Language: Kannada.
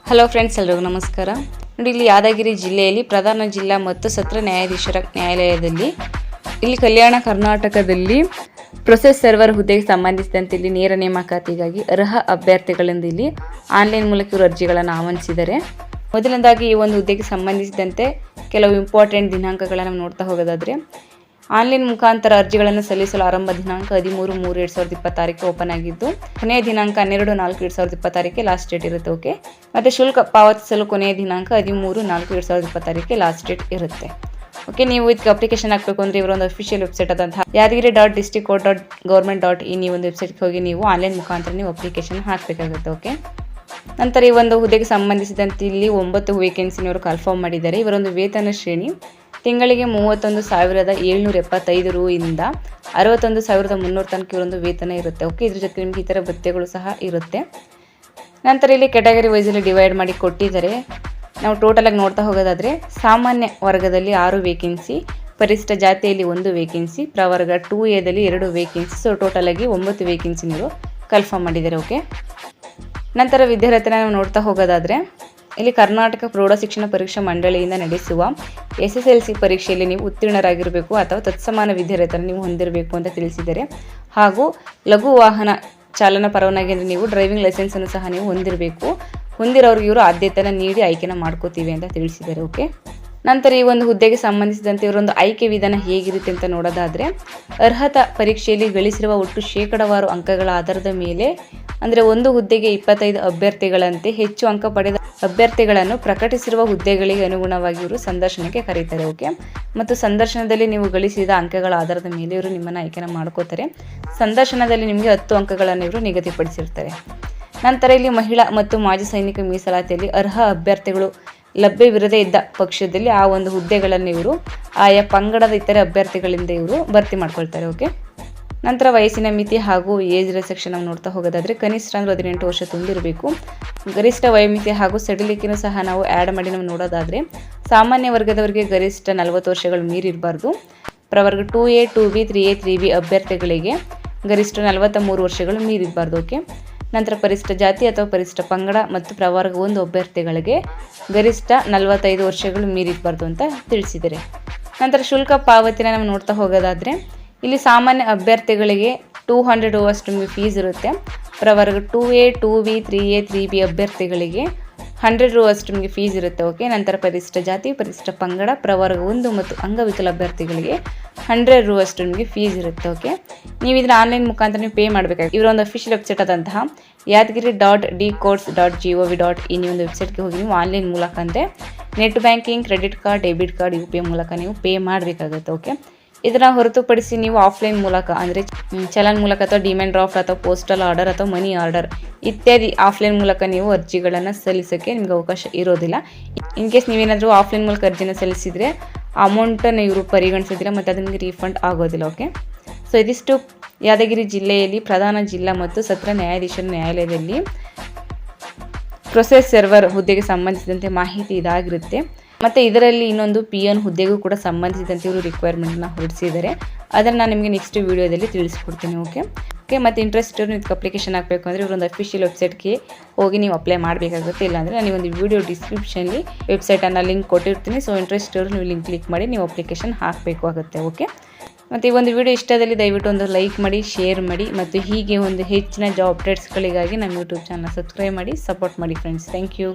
ಹಲೋ ಫ್ರೆಂಡ್ಸ್, ಎಲ್ಲರಿಗೂ ನಮಸ್ಕಾರ. ನೋಡಿ, ಇಲ್ಲಿ ಯಾದಗಿರಿ ಜಿಲ್ಲೆಯಲ್ಲಿ ಪ್ರಧಾನ ಜಿಲ್ಲಾ ಮತ್ತು ಸತ್ರ ನ್ಯಾಯಾಧೀಶರ ನ್ಯಾಯಾಲಯದಲ್ಲಿ ಇಲ್ಲಿ ಕಲ್ಯಾಣ ಕರ್ನಾಟಕದಲ್ಲಿ ಪ್ರೊಸೆಸ್ ಸರ್ವರ್ ಹುದ್ದೆಗೆ ಸಂಬಂಧಿಸಿದಂತೆ ಇಲ್ಲಿ ನೇರ ನೇಮಕಾತಿಗಾಗಿ ಅರ್ಹ ಅಭ್ಯರ್ಥಿಗಳಿಂದ ಇಲ್ಲಿ ಆನ್ಲೈನ್ ಮೂಲಕ ಇವರು ಅರ್ಜಿಗಳನ್ನು ಆಹ್ವಾನಿಸಿದ್ದಾರೆ. ಮೊದಲನೇದಾಗಿ ಈ ಒಂದು ಹುದ್ದೆಗೆ ಸಂಬಂಧಿಸಿದಂತೆ ಕೆಲವು ಇಂಪಾರ್ಟೆಂಟ್ ದಿನಾಂಕಗಳನ್ನು ನೋಡ್ತಾ ಹೋಗೋದಾದರೆ, ಆನ್ಲೈನ್ ಮುಖಾಂತರ ಅರ್ಜಿಗಳನ್ನು ಸಲ್ಲಿಸಲು ಆರಂಭ ದಿನಾಂಕ 13/3/2026 ಓಪನ್ ಆಗಿದ್ದು, ಕೊನೆಯ ದಿನಾಂಕ 12/4/2026 ಲಾಸ್ಟ್ ಡೇಟ್ ಇರುತ್ತೆ. ಓಕೆ, ಮತ್ತು ಶುಲ್ಕ ಪಾವತಿಸಲು ಕೊನೆಯ ದಿನಾಂಕ 13/4/2026 ಲಾಸ್ಟ್ ಡೇಟ್ ಇರುತ್ತೆ. ಓಕೆ, ನೀವು ಇದಕ್ಕೆ ಅಪ್ಲಿಕೇಶನ್ ಹಾಕಬೇಕು ಅಂದರೆ ಇವರೊಂದು ಅಫಿಷಿಯಲ್ ವೆಬ್ಸೈಟ್ ಆದಂತಹ yadgiri.districtcourt.government.in ಈ ಒಂದು ವೆಬ್ಸೈಟ್ಗೆ ಹೋಗಿ ನೀವು ಆನ್ಲೈನ್ ಮುಖಾಂತರ ನೀವು ಅಪ್ಲಿಕೇಶನ್ ಹಾಕಬೇಕಾಗುತ್ತೆ. ಓಕೆ, ನಂತರ ಈ ಒಂದು ಹುದ್ದೆಗೆ ಸಂಬಂಧಿಸಿದಂತೆ ಇಲ್ಲಿ 9 ವೇಕೆನ್ಸಿನವರು ಕನ್ಫರ್ಮ್ ಮಾಡಿದ್ದಾರೆ. ಇವರೊಂದು ವೇತನ ಶ್ರೇಣಿ ತಿಂಗಳಿಗೆ 31,775 ರೂ ಇಂದ 61,300 ತನಕ ಇವರೊಂದು ವೇತನ ಇರುತ್ತೆ. ಓಕೆ, ಇದ್ರ ಜೊತೆ ನಿಮಗೆ ಇತರ ಭತ್ಯೆಗಳು ಸಹ ಇರುತ್ತೆ. ನಂತರ ಇಲ್ಲಿ ಕ್ಯಾಟಗರಿ ವೈಸಲ್ಲಿ ಡಿವೈಡ್ ಮಾಡಿ ಕೊಟ್ಟಿದ್ದಾರೆ. ನಾವು ಟೋಟಲಾಗಿ ನೋಡ್ತಾ ಹೋಗೋದಾದರೆ, ಸಾಮಾನ್ಯ ವರ್ಗದಲ್ಲಿ 6 ವೇಕೆನ್ಸಿ, ಪರಿಶಿಷ್ಟ ಜಾತಿಯಲ್ಲಿ 1 ವೇಕೆನ್ಸಿ, ಪ್ರವರ್ಗ 2A ದಲ್ಲಿ 2 ವೇಕೆನ್ಸಿ. ಸೊ ಟೋಟಲಾಗಿ 9 ವೇಕೆನ್ಸಿ ನೀವು ಕನ್ಫರ್ಮ್ ಮಾಡಿದ್ದಾರೆ. ಓಕೆ, ನಂತರ ವಿದ್ಯಾರ್ಥಿನ ನಾವು ನೋಡ್ತಾ ಹೋಗೋದಾದರೆ, ಇಲ್ಲಿ ಕರ್ನಾಟಕ ಪ್ರೌಢ ಶಿಕ್ಷಣ ಪರೀಕ್ಷಾ ಮಂಡಳಿಯಿಂದ ನಡೆಸುವ SSLC ಪರೀಕ್ಷೆಯಲ್ಲಿ ನೀವು ಉತ್ತೀರ್ಣರಾಗಿರಬೇಕು ಅಥವಾ ತತ್ಸಮಾನ ವಿದ್ಯಾರ್ಥಿಯನ್ನು ನೀವು ಹೊಂದಿರಬೇಕು ಅಂತ ತಿಳಿಸಿದ್ದಾರೆ. ಹಾಗೂ ಲಘು ವಾಹನ ಚಾಲನಾ ಪರವಾನಗಿ ಅಂದರೆ ನೀವು ಡ್ರೈವಿಂಗ್ ಲೈಸೆನ್ಸನ್ನು ಸಹ ನೀವು ಹೊಂದಿರಬೇಕು. ಹೊಂದಿರೋರಿಗೆ ಇವರು ಆದ್ಯತೆಯನ್ನು ನೀಡಿ ಆಯ್ಕೆನ ಮಾಡ್ಕೋತೀವಿ ಅಂತ ತಿಳಿಸಿದ್ದಾರೆ. ಓಕೆ, ನಂತರ ಈ ಒಂದು ಹುದ್ದೆಗೆ ಸಂಬಂಧಿಸಿದಂತೆ ಇವರೊಂದು ಆಯ್ಕೆ ವಿಧಾನ ಹೇಗಿರುತ್ತೆ ಅಂತ ನೋಡೋದಾದರೆ, ಅರ್ಹತಾ ಪರೀಕ್ಷೆಯಲ್ಲಿ ಗಳಿಸಿರುವ ಒಟ್ಟು ಶೇಕಡಾವಾರು ಅಂಕಗಳ ಆಧಾರದ ಮೇಲೆ, ಅಂದರೆ ಒಂದು ಹುದ್ದೆಗೆ 25 ಅಭ್ಯರ್ಥಿಗಳಂತೆ ಹೆಚ್ಚು ಅಂಕ ಪಡೆದ ಅಭ್ಯರ್ಥಿಗಳನ್ನು ಪ್ರಕಟಿಸಿರುವ ಹುದ್ದೆಗಳಿಗೆ ಅನುಗುಣವಾಗಿ ಇವರು ಸಂದರ್ಶನಕ್ಕೆ ಕರೀತಾರೆ. ಓಕೆ, ಮತ್ತು ಸಂದರ್ಶನದಲ್ಲಿ ನೀವು ಗಳಿಸಿದ ಅಂಕಗಳ ಆಧಾರದ ಮೇಲೆ ಇವರು ನಿಮ್ಮನ್ನು ಆಯ್ಕೆನ ಮಾಡ್ಕೋತಾರೆ. ಸಂದರ್ಶನದಲ್ಲಿ ನಿಮಗೆ 10 ಅಂಕಗಳನ್ನು ಇವರು ನಿಗದಿಪಡಿಸಿರ್ತಾರೆ. ನಂತರ ಇಲ್ಲಿ ಮಹಿಳಾ ಮತ್ತು ಮಾಜಿ ಸೈನಿಕ ಮೀಸಲಾತಿಯಲ್ಲಿ ಅರ್ಹ ಅಭ್ಯರ್ಥಿಗಳು ಲಭ್ಯವಿರದೇ ಇದ್ದ ಪಕ್ಷದಲ್ಲಿ ಆ ಒಂದು ಹುದ್ದೆಗಳನ್ನು ಇವರು ಆಯಾ ಪಂಗಡದ ಇತರೆ ಅಭ್ಯರ್ಥಿಗಳಿಂದ ಇವರು ಭರ್ತಿ ಮಾಡ್ಕೊಳ್ತಾರೆ. ಓಕೆ, ನಂತರ ವಯಸ್ಸಿನ ಮಿತಿ ಹಾಗೂ ಏಜ್ ರಿಸೆಕ್ಷನ್ ನಾವು ನೋಡ್ತಾ ಹೋಗೋದಾದರೆ, ಕನಿಷ್ಠ ಅಂದ್ರೆ 18 ವರ್ಷ ತುಂಬಿರಬೇಕು. ಗರಿಷ್ಠ ವಯೋಮಿತಿ ಹಾಗೂ ಸಡಿಲಿಕೆನೂ ಸಹ ನಾವು ಆ್ಯಡ್ ಮಾಡಿ ನಾವು ನೋಡೋದಾದರೆ, ಸಾಮಾನ್ಯ ವರ್ಗದವರಿಗೆ ಗರಿಷ್ಠ 40 ವರ್ಷಗಳು ಮೀರಿರಬಾರ್ದು. ಪ್ರವರ್ಗ 2A 2B 3A 3B ಅಭ್ಯರ್ಥಿಗಳಿಗೆ ಗರಿಷ್ಠ 43 ವರ್ಷಗಳು ಮೀರಿರಬಾರ್ದು. ಓಕೆ, ನಂತರ ಪರಿಶಿಷ್ಟ ಜಾತಿ ಅಥವಾ ಪರಿಶಿಷ್ಟ ಪಂಗಡ ಮತ್ತು ಪ್ರವರ್ಗ 1 ಅಭ್ಯರ್ಥಿಗಳಿಗೆ ಗರಿಷ್ಠ 45 ವರ್ಷಗಳು ಮೀರಿರಬಾರ್ದು ಅಂತ ತಿಳಿಸಿದ್ದಾರೆ. ನಂತರ ಶುಲ್ಕ ಪಾವತಿನ ನಾವು ನೋಡ್ತಾ ಹೋಗೋದಾದರೆ, ಇಲ್ಲಿ ಸಾಮಾನ್ಯ ಅಭ್ಯರ್ಥಿಗಳಿಗೆ 200 ರೂ ಅಷ್ಟು ನಿಮಗೆ ಫೀಸ್ ಇರುತ್ತೆ. ಪ್ರವರ್ಗ 2A 2B 3A 3B ಅಭ್ಯರ್ಥಿಗಳಿಗೆ 100 ರೂ ಅಷ್ಟು ನಿಮಗೆ ಫೀಸ್ ಇರುತ್ತೆ. ಓಕೆ, ನಂತರ ಪರಿಶಿಷ್ಟ ಜಾತಿ, ಪರಿಶಿಷ್ಟ ಪಂಗಡ, ಪ್ರವರ್ಗ 1 ಮತ್ತು ಅಂಗವಿಕಲ ಅಭ್ಯರ್ಥಿಗಳಿಗೆ 100 ರೂ ಅಷ್ಟು ನಿಮಗೆ ಫೀಸ್ ಇರುತ್ತೆ. ಓಕೆ, ನೀವು ಇದನ್ನು ಆನ್ಲೈನ್ ಮುಖಾಂತರ ನೀವು ಪೇ ಮಾಡಬೇಕಾಗುತ್ತೆ. ಇವರೊಂದು ಅಫಿಷಿಯಲ್ ವೆಬ್ಸೈಟ್ ಆದಂತಹ yadgiri.dcourts.gov.in ಈ ಒಂದು ವೆಬ್ಸೈಟ್ಗೆ ಹೋಗಿ ನೀವು ಆನ್ಲೈನ್ ಮೂಲಕ ಅಂದರೆ net banking, credit card, debit card, UPI ಮೂಲಕ ನೀವು ಪೇ ಮಾಡಬೇಕಾಗುತ್ತೆ. ಓಕೆ, ಇದನ್ನು ಹೊರತುಪಡಿಸಿ ನೀವು ಆಫ್ಲೈನ್ ಮೂಲಕ ಅಂದರೆ ಚಲನ್ ಮೂಲಕ ಅಥವಾ ಡಿಮ್ಯಾಂಡ್ ಡ್ರಾಫ್ಟ್ ಅಥವಾ ಪೋಸ್ಟಲ್ ಆರ್ಡರ್ ಅಥವಾ ಮನಿ ಆರ್ಡರ್ ಇತ್ಯಾದಿ ಆಫ್ಲೈನ್ ಮೂಲಕ ನೀವು ಅರ್ಜಿಗಳನ್ನು ಸಲ್ಲಿಸೋಕ್ಕೆ ನಿಮಗೆ ಅವಕಾಶ ಇರೋದಿಲ್ಲ. ಇನ್ ಕೇಸ್ ನೀವೇನಾದರೂ ಆಫ್ಲೈನ್ ಮೂಲಕ ಅರ್ಜಿನ ಸಲ್ಲಿಸಿದರೆ ಅಮೌಂಟನ್ನು ಇವರು ಪರಿಗಣಿಸೋದಿಲ್ಲ ಮತ್ತು ಅದು ನಿಮಗೆ ರೀಫಂಡ್ ಆಗೋದಿಲ್ಲ. ಓಕೆ, ಸೊ ಇದಿಷ್ಟು ಯಾದಗಿರಿ ಜಿಲ್ಲೆಯಲ್ಲಿ ಪ್ರಧಾನ ಜಿಲ್ಲಾ ಮತ್ತು ಸತ್ರ ನ್ಯಾಯಾಧೀಶರ ನ್ಯಾಯಾಲಯದಲ್ಲಿ ಪ್ರೊಸೆಸ್ ಸರ್ವರ್ ಹುದ್ದೆಗೆ ಸಂಬಂಧಿಸಿದಂತೆ ಮಾಹಿತಿ ಇದಾಗಿರುತ್ತೆ. ಮತ್ತು ಇದರಲ್ಲಿ ಇನ್ನೊಂದು PN ಹುದ್ದೆಗೂ ಕೂಡ ಸಂಬಂಧಿಸಿದಂತೆ ಇವರು ರಿಕ್ವೈರ್ಮೆಂಟ್ನ ಹೊರಡಿಸಿದ್ದಾರೆ. ಅದನ್ನು ನಾನು ನಿಮಗೆ ನೆಕ್ಸ್ಟ್ ವೀಡಿಯೋದಲ್ಲಿ ತಿಳಿಸ್ಕೊಡ್ತೀನಿ. ಓಕೆ, ಮತ್ತು ಇಂಟ್ರೆಸ್ಟ್ ಇದಕ್ಕೆ ಅಪ್ಲಿಕೇಶನ್ ಹಾಕಬೇಕು ಅಂದರೆ ಇವರೊಂದು ಅಫಿಷಿಯಲ್ ವೆಬ್ಸೈಟ್ಗೆ ಹೋಗಿ ನೀವು ಅಪ್ಲೈ ಮಾಡಬೇಕಾಗುತ್ತೆ. ಇಲ್ಲಾಂದರೆ ನಾನು ಒಂದು ವಿಡಿಯೋ ಡಿಸ್ಕ್ರಿಪ್ಷನ್ಲಿ ವೆಬ್ಸೈಟನ್ನು ಲಿಂಕ್ ಕೊಟ್ಟಿರ್ತೀನಿ. ಸೊ ಇಂಟ್ರೆಸ್ಟ್ ನೀವು ಲಿಂಕ್ ಕ್ಲಿಕ್ ಮಾಡಿ ನೀವು ಅಪ್ಲಿಕೇಶನ್ ಹಾಕಬೇಕು ಆಗುತ್ತೆ. ಓಕೆ, ಮತ್ತು ಈ ಒಂದು ವಿಡಿಯೋ ಇಷ್ಟದಲ್ಲಿ ದಯವಿಟ್ಟು ಒಂದು ಲೈಕ್ ಮಾಡಿ, ಶೇರ್ ಮಾಡಿ, ಮತ್ತು ಹೀಗೆ ಒಂದು ಹೆಚ್ಚಿನ ಜಾಬ್ ಅಪ್ಡೇಟ್ಸ್ಗಳಿಗಾಗಿ ನಮ್ಮ ಯೂಟ್ಯೂಬ್ ಚಾನಲ್ ಸಬ್ಸ್ಕ್ರೈಬ್ ಮಾಡಿ ಸಪೋರ್ಟ್ ಮಾಡಿ ಫ್ರೆಂಡ್ಸ್. Thank you.